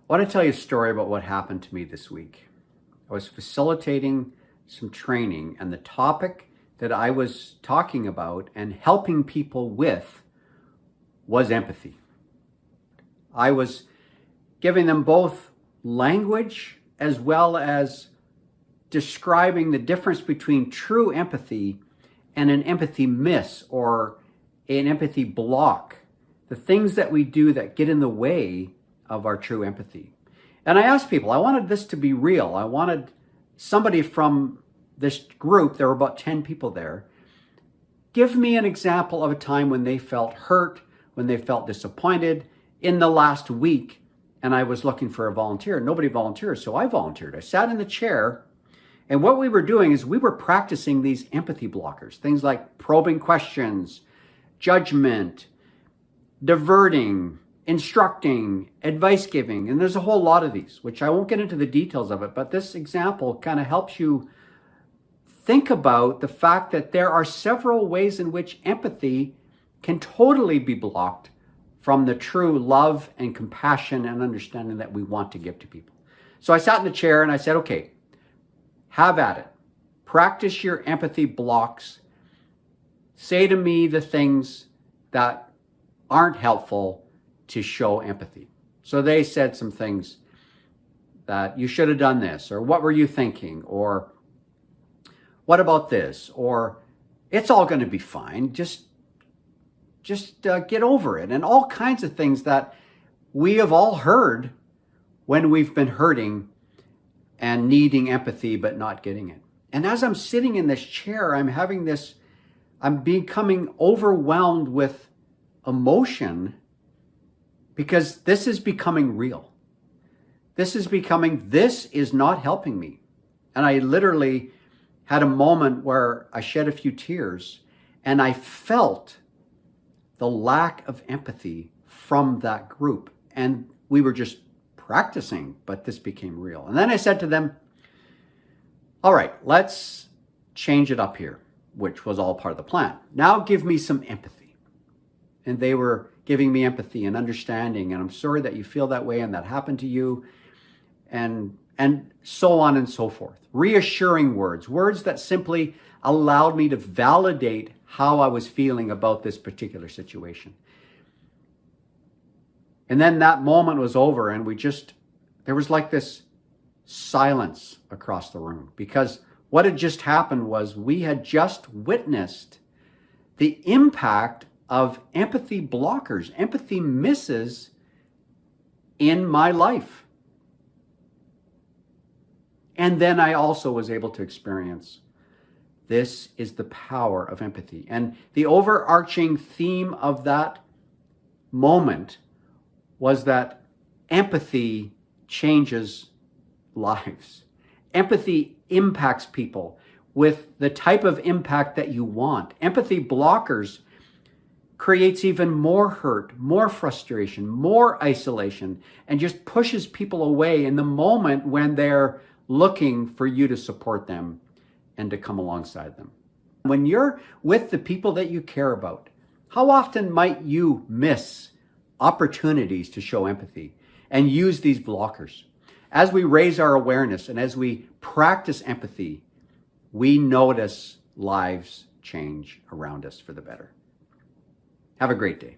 I want to tell you a story about what happened to me this week. I was facilitating some training, and the topic that I was talking about and helping people with was empathy. I was giving them both language as well as describing the difference between true empathy and an empathy miss or an empathy block, the things that we do that get in the way of our true empathy. And I asked people, I wanted this to be real. I wanted somebody from this group, there were about 10 people there, give me an example of a time when they felt hurt, when they felt disappointed in the last week. And I was looking for a volunteer. Nobody volunteered, so I volunteered. I sat in the chair, and what we were doing is we were practicing these empathy blockers, things like probing questions, judgment, diverting, instructing, advice giving, and there's a whole lot of these, which I won't get into the details of it, but this example kind of helps you think about the fact that there are several ways in which empathy can totally be blocked from the true love and compassion and understanding that we want to give to people. So I sat in the chair and I said, okay, have at it. Practice your empathy blocks. Say to me the things that aren't helpful to show empathy. So they said some things that you should have done this, or what were you thinking, or what about this, or it's all going to be fine, just get over it, and all kinds of things that we have all heard when we've been hurting and needing empathy but not getting it. And as I'm sitting in this chair, I'm becoming overwhelmed with emotion because this is becoming real. This is not helping me. And I literally had a moment where I shed a few tears and I felt the lack of empathy from that group. And we were just practicing, but this became real. And then I said to them, all right, let's change it up here, which was all part of the plan. Now give me some empathy. And they were giving me empathy and understanding, and I'm sorry that you feel that way and that happened to you, and so on and so forth. Reassuring words that simply allowed me to validate how I was feeling about this particular situation. And then that moment was over, and there was like this silence across the room, because what had just happened was we had just witnessed the impact of empathy blockers, empathy misses in my life. And then I also was able to experience this is the power of empathy. And the overarching theme of that moment was that empathy changes lives. Empathy impacts people with the type of impact that you want. Empathy blockers creates even more hurt, more frustration, more isolation, and just pushes people away in the moment when they're looking for you to support them and to come alongside them. When you're with the people that you care about, how often might you miss opportunities to show empathy and use these blockers? As we raise our awareness and as we practice empathy, we notice lives change around us for the better. Have a great day.